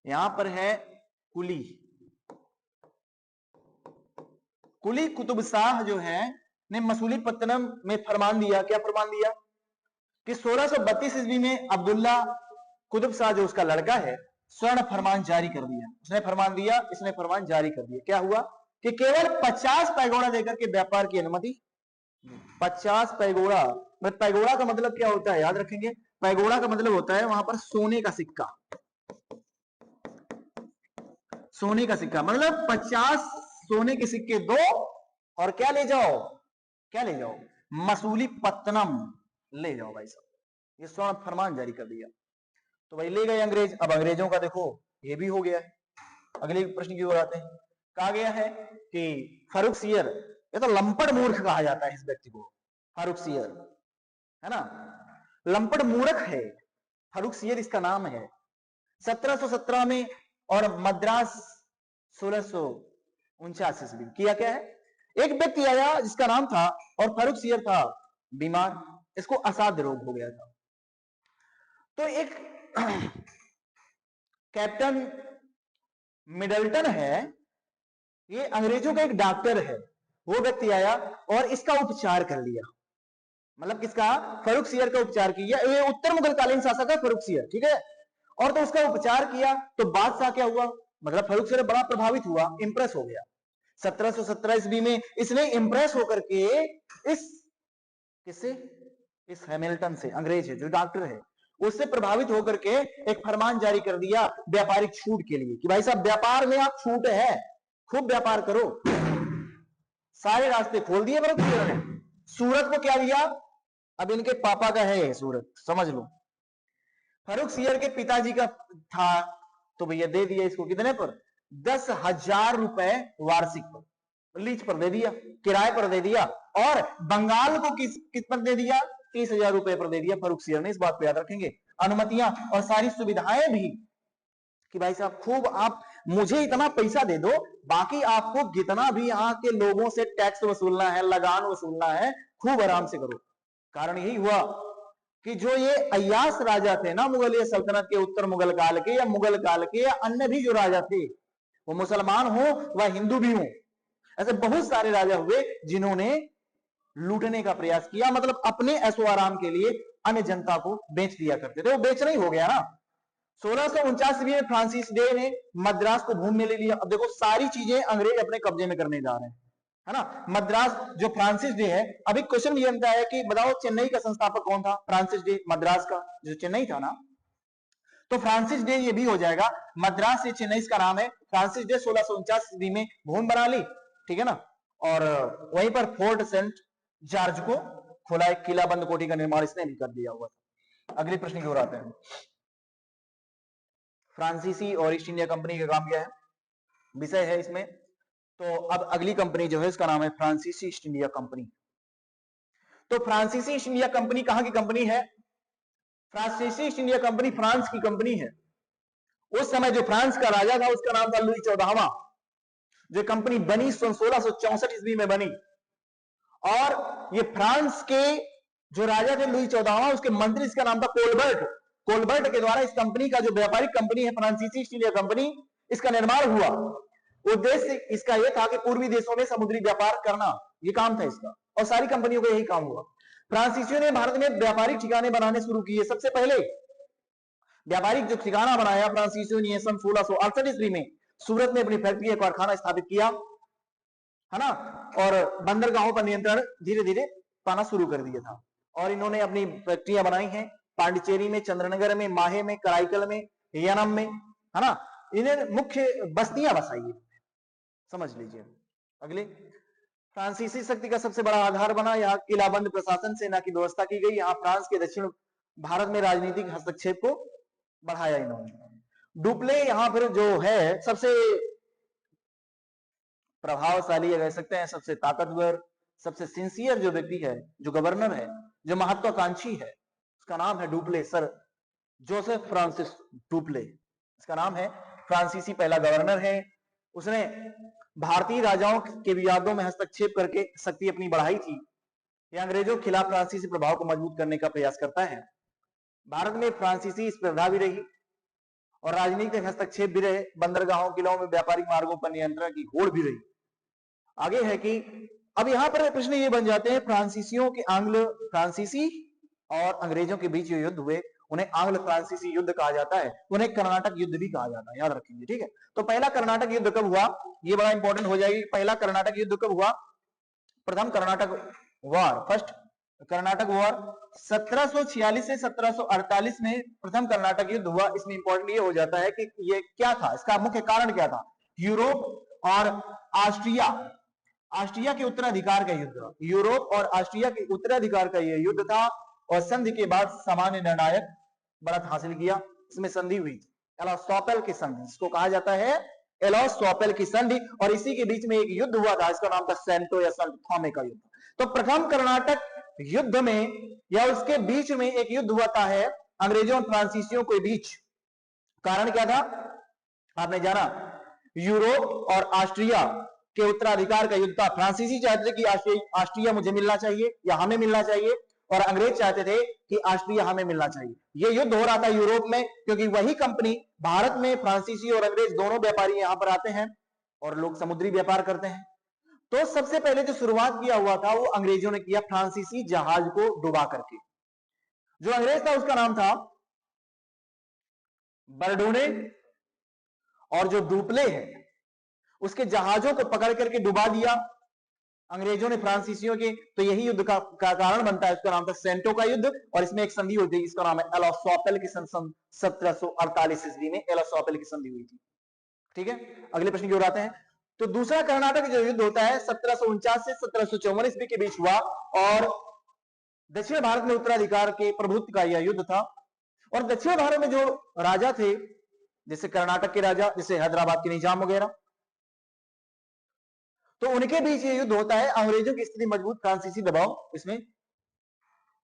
यहां पर है कुली कुतुब शाह जो है ने मसूलीपट्टनम में फरमान दिया। क्या फरमान दिया? कि 1632 ईस्वी में अब्दुल्ला कुतुब शाह जो उसका लड़का है, स्वर्ण फरमान जारी कर दिया। उसने फरमान दिया, इसने फरमान जारी कर दिया। क्या हुआ कि केवल 50 पैगोड़ा देकर के व्यापार की अनुमति। 50 पैगोड़ा, पैगोड़ा का मतलब क्या होता है याद रखेंगे। पैगोड़ा का मतलब होता है वहां पर सोने का सिक्का। सोने का सिक्का मतलब 50 सोने के सिक्के दो और क्या ले जाओ, क्या ले जाओ, मसूली पत्तनम ले जाओ भाई साहब। ये स्वर्ण फरमान जारी कर दिया। तो भाई ले गए अंग्रेज। अब अंग्रेजों का देखो ये भी हो गया है। अगले प्रश्न की ओर आते हैं। कहा गया है कि फारूक सियर, ये तो लंपट मूर्ख कहा जाता है इस व्यक्ति को, फारूक सियर है ना, लंपट मूर्ख है फारूक सियर इसका नाम है। 1717 में और मद्रास 1649 ईस्वी में किया क्या है, एक व्यक्ति आया जिसका नाम था, और फारूक सियर था बीमार, इसको असाध्य रोग हो गया था। तो एक कैप्टन मिडल्टन है, ये अंग्रेजों का एक डॉक्टर है, वो व्यक्ति आया और इसका उपचार कर लिया। मतलब किसका, फारूक सियर का उपचार किया। ये उत्तर मुगलकालीन शासक है फारूक सियर, ठीक है। और तो उसका उपचार किया तो बादशाह क्या हुआ, मतलब फारूक सियर बड़ा प्रभावित हुआ, इंप्रेस हो गया। 1717 ईस्वी में इसने इंप्रेस होकर के इस किससे, इस हैमिल्टन से, अंग्रेज है जो डॉक्टर है, उससे प्रभावित होकर के एक फरमान जारी कर दिया व्यापारिक छूट के लिए कि भाई साहब व्यापार में आप छूट है, खूब व्यापार करो। सारे रास्ते खोल दिए फारूक सियर ने। सूरत को क्या दिया, अब इनके पापा का है सूरत, समझ लो। फारूक सियर के पिताजी का था, तो भैया दे दिया इसको कितने पर, 10,000 रुपए वार्षिक पर, लीज पर दे दिया, किराए पर दे दिया। और बंगाल को किस पर दे दिया, 30,000 रुपए पर दे दिया फारूक सियर ने। इस बात को याद रखेंगे। अनुमतियां और सारी सुविधाएं भी कि भाई साहब खूब आप मुझे इतना पैसा दे दो, बाकी आपको जितना भी यहाँ के लोगों से टैक्स वसूलना है, लगान वसूलना है, खूब आराम से करो। कारण यही हुआ कि जो ये अय्याश राजा थे ना मुगलिया सल्तनत के, उत्तर मुगल काल के या मुगल काल के या अन्य भी जो राजा थे, वो मुसलमान हो व हिंदू भी हो, ऐसे बहुत सारे राजा हुए जिन्होंने लूटने का प्रयास किया। मतलब अपने ऐशो आराम के लिए अन्य जनता को बेच दिया करते थे। वो बेचना ही हो गया ना। 1649 में फ्रांसिस डे ने मद्रास को भूमि में ले लिया। अब देखो सारी चीजें अंग्रेज अपने कब्जे में करने जा रहे हैं, है ना। मद्रास जो फ्रांसिस डे है, अभी क्वेश्चन ये बनता है कि बताओ चेन्नई का संस्थापक कौन था, फ्रांसिस डे, मद्रास का जो चेन्नई था ना, तो फ्रांसिस डे ये भी हो जाएगा। मद्रास से चेन्नई का नाम है। फ्रांसिस डे 1649 ईस्वी में भूमि बना ली, ठीक है ना। और वहीं पर फोर्ट सेंट जॉर्ज को खोला, एक किला बंद कोठी का निर्माण इसने भी कर दिया हुआ था। अगले प्रश्न की ओर आते हैं। फ्रांसीसी और ईस्ट इंडिया कंपनी का काम क्या है, विषय है इसमें। तो अब अगली कंपनी जो है इसका नाम है फ्रांसीसी ईस्ट इंडिया कंपनी। तो फ्रांसीसी ईस्ट इंडिया कंपनी कहां की कंपनी है, फ्रांसीसी ईस्ट इंडिया कंपनी फ्रांस की कंपनी है। उस समय जो फ्रांस का राजा था उसका नाम था लुई 14वां। जो कंपनी बनी 1664 ईस्वी में बनी, और ये फ्रांस के जो राजा थे लुई 14वां, उसके मंत्री, इसका नाम था कोलबर्ट। कोलबर्ट के द्वारा इस कंपनी का जो व्यापारिक कंपनी है फ्रांसीसी ईस्ट इंडिया कंपनी, इसका निर्माण हुआ। उद्देश्य इसका यह था कि पूर्वी देशों में समुद्री व्यापार करना, यह काम था इसका, और सारी कंपनियों का यही काम हुआ। फ्रांसीसियों ने भारत में व्यापारिक ठिकाने बनाने शुरू किए। सबसे पहले व्यापारिक जो ठिकाना बनाया फ्रांसीसियों ने सन 1668 ईस्वी में सूरत में अपनी फैक्ट्री, कारखाना स्थापित किया, है ना। और बंदरगाहों पर नियंत्रण धीरे धीरे पाना शुरू कर दिया था। और इन्होंने अपनी फैक्ट्रियां बनाई हैं पांडिचेरी में, चंद्रनगर में, माहे में, कराईकल में, यनम में, है ना। इन्हें मुख्य बस्तियां बसाई है, समझ लीजिए। अगले, फ्रांसीसी शक्ति का सबसे बड़ा आधार बना, यहाँ किलाबंद प्रशासन सेना की व्यवस्था की गई। यहाँ फ्रांस के दक्षिण भारत में राजनीतिक हस्तक्षेप को बढ़ाया इन्होंने। डुप्ले यहाँ पर जो है सबसे प्रभावशाली कह सकते हैं, सबसे ताकतवर, सबसे सिंसियर जो व्यक्ति है, जो गवर्नर है, जो महत्वाकांक्षी है, उसका नाम है Dupleix, sir Joseph Francis Dupleix इसका नाम है। फ्रांसीसी पहला गवर्नर है। उसने भारतीय राजाओं के विवादों में हस्तक्षेप करके शक्ति अपनी बढ़ाई थी। यह अंग्रेजों के खिलाफ फ्रांसीसी प्रभाव को मजबूत करने का प्रयास करता है। भारत में फ्रांसीसी स्पर्धा भी रही और राजनीतिक हस्तक्षेप भी रहे। बंदरगाहों, किलों में व्यापारिक मार्गों पर नियंत्रण की होड़ भी रही। आगे है कि अब यहां पर प्रश्न ये बन जाते हैं, फ्रांसीसियों के फ्रांसीसी और अंग्रेजों के बीच जो युद्ध हुए उन्हें आंग्ल फ्रांसीसी युद्ध कहा जाता है, उन्हें कर्नाटक युद्ध भी कहा जाता है, याद रखेंगे। ठीक है, तो पहला कर्नाटक युद्ध कब हुआ, ये बड़ा इंपॉर्टेंट हो जाएगी। पहला कर्नाटक युद्ध कब हुआ, प्रथम Karnataka war, first Karnataka war 1746 से 1748 में प्रथम कर्नाटक युद्ध हुआ। इसमें इंपॉर्टेंट ये हो जाता है कि ये क्या था, इसका मुख्य कारण क्या था। यूरोप और ऑस्ट्रिया, ऑस्ट्रिया के उत्तराधिकार का युद्ध, यूरोप और ऑस्ट्रिया के उत्तराधिकार का यह युद्ध था और संधि के बाद सामान्य निर्णायक बढ़त हासिल किया। इसमें संधि हुई थी, एलोस्टॉपेल की संधि, इसको कहा जाता है एलोस्टॉपेल की संधि। और इसी के बीच में एक युद्ध हुआ था, इसका नाम था सेंटो या संत थॉमे का युद्ध। तो प्रथम कर्नाटक युद्ध में या उसके बीच में एक युद्ध हुआ था है अंग्रेजों और फ्रांसीसियों के बीच। कारण क्या था, आपने जाना, यूरोप और ऑस्ट्रिया के उत्तराधिकार का युद्ध था। फ्रांसीसी चाहते थे कि ऑस्ट्रिया मुझे मिलना चाहिए या हमें मिलना चाहिए, और अंग्रेज चाहते थे कि ऑस्ट्रिया हमें मिलना चाहिए। यह युद्ध हो रहा था यूरोप में, क्योंकि वही कंपनी भारत में, फ्रांसीसी और अंग्रेज दोनों व्यापारी यहां पर आते हैं और लोग समुद्री व्यापार करते हैं। तो सबसे पहले जो शुरुआत किया हुआ था वो अंग्रेजों ने किया फ्रांसीसी जहाज को डुबा करके। जो अंग्रेज था उसका नाम था बर्डोने, और जो डुप्ले है उसके जहाजों को पकड़ करके डुबा दिया अंग्रेजों ने फ्रांसीसियों के। तो यही युद्ध का कारण बनता है, उसका नाम था सेंटो का युद्ध। और इसमें एक संधि हुई थी, इसका नाम है एलोस्टॉपेल की संधि। 1748 ईस्वी में एलोस्टॉपेल की संधि हुई थी। ठीक है, अगले प्रश्न की ओर आते हैं। तो दूसरा कर्नाटक जो युद्ध होता है 1749 से 1754 ईस्वी के बीच हुआ, और दक्षिण भारत में उत्तराधिकार के प्रभुत्व का यह युद्ध था। और दक्षिण भारत में जो राजा थे, जैसे कर्नाटक के राजा, जैसे हैदराबाद के निजाम वगैरह, तो उनके बीच ये युद्ध होता है। अंग्रेजों की स्थिति मजबूत, फ्रांसीसी दबाव इसमें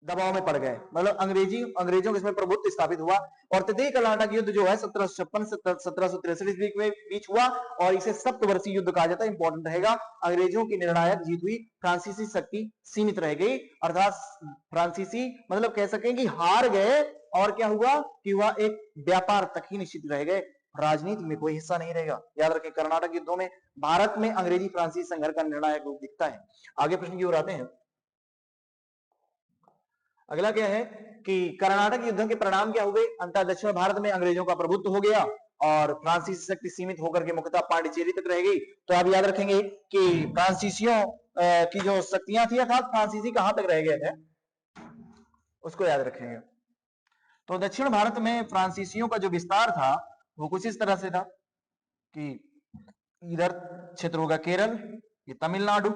दबाव में पड़ गए, मतलब अंग्रेजों के इसमें प्रभुत्व स्थापित हुआ। और तृतीय कर्नाटक युद्ध जो है 1756 से 1763 ईस्वी में बीच हुआ, और इसे सप्तवर्षीय युद्ध कहा जाता है। इंपॉर्टेंट रहेगा, अंग्रेजों की निर्णायक जीत हुई, फ्रांसीसी शक्ति सीमित रह गई, अर्थात फ्रांसीसी मतलब कह सकें कि हार गए। और क्या हुआ कि वह एक व्यापार तक ही निश्चित रह गए, राजनीति में कोई हिस्सा नहीं रहेगा। याद रखें, कर्नाटक युद्धों में भारत में अंग्रेजी फ्रांसीसी संघर्ष का निर्णायक रूप दिखता है। आगे प्रश्न की ओर आते हैं। अगला क्या है कि कर्नाटक युद्धों के परिणाम क्या हुए। अंततः दक्षिण भारत में अंग्रेजों का प्रभुत्व हो गया और फ्रांसीसी शक्ति सीमित होकर के मुख्यतः पांडिचेरी तक रह गई। तो आप याद रखेंगे कि फ्रांसीसियों की जो शक्तियां थी, अर्थात फ्रांसीसी कहां तक रह गए थे, उसको याद रखेंगे। तो दक्षिण भारत में फ्रांसीसियों का जो विस्तार था वो कुछ इस तरह से था कि इधर क्षेत्र होगा केरल, ये तमिलनाडु,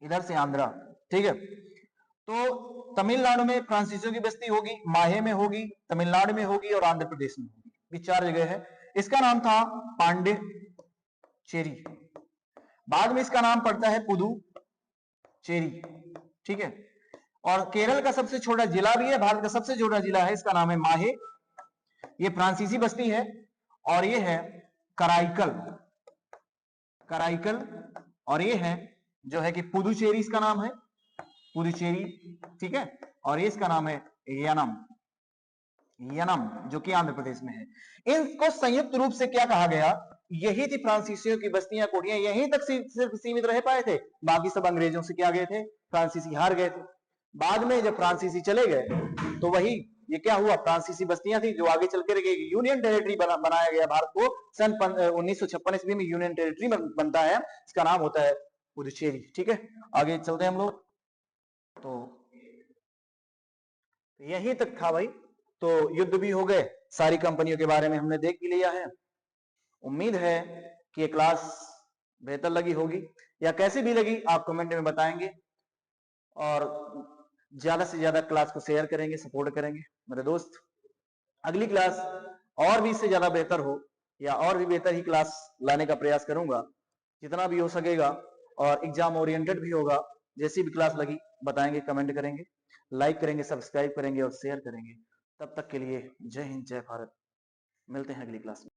इधर से आंध्रा। ठीक है, तो तमिलनाडु में फ्रांसीसियों की बस्ती होगी, माहे में होगी, तमिलनाडु में होगी और आंध्र प्रदेश में होगी। ये चार जगह है। इसका नाम था पांडिचेरी, बाद में इसका नाम पड़ता है पुदुचेरी। ठीक है, और केरल का सबसे छोटा जिला भी है, भारत का सबसे छोटा जिला है, इसका नाम है माहे। ये फ्रांसीसी बस्ती है। और ये है कराईकल, कराईकल, और ये है जो है कि पुदुचेरी, इसका नाम है पुदुचेरी। ठीक है, और ये इसका नाम है यनम, यनम जो कि आंध्र प्रदेश में है। इनको संयुक्त रूप से क्या कहा गया, यही थी फ्रांसीसियों की बस्तियां, कोठियां, यहीं तक सिर्फ सीमित रह पाए थे, बाकी सब अंग्रेजों से क्या गए थे, फ्रांसीसी हार गए थे। बाद में जब फ्रांसीसी चले गए तो वही ये क्या हुआ, फ्रांसीसी बस्तियां थी जो आगे चल कर यूनियन टेरिटरी बनाया गया। भारत को सन 1956 ईस्वी में यूनियन टेरिटरी बनता है, इसका नाम होता है पुदुचेरी। ठीक है, आगे चलते हैं हम लोग। तो यहीं तक था भाई। तो युद्ध भी हो गए, सारी कंपनियों के बारे में हमने देख भी लिया है। उम्मीद है कि ये क्लास बेहतर लगी होगी, या कैसी भी लगी आप कमेंट में बताएंगे, और ज्यादा से ज्यादा क्लास को शेयर करेंगे, सपोर्ट करेंगे मेरे दोस्त। अगली क्लास और भी इससे ज्यादा बेहतर हो, या और भी बेहतर ही क्लास लाने का प्रयास करूंगा जितना भी हो सकेगा, और एग्जाम ओरिएंटेड भी होगा। जैसी भी क्लास लगी बताएंगे, कमेंट करेंगे, लाइक करेंगे, सब्सक्राइब करेंगे और शेयर करेंगे। तब तक के लिए जय हिंद, जय भारत। मिलते हैं अगली क्लास में।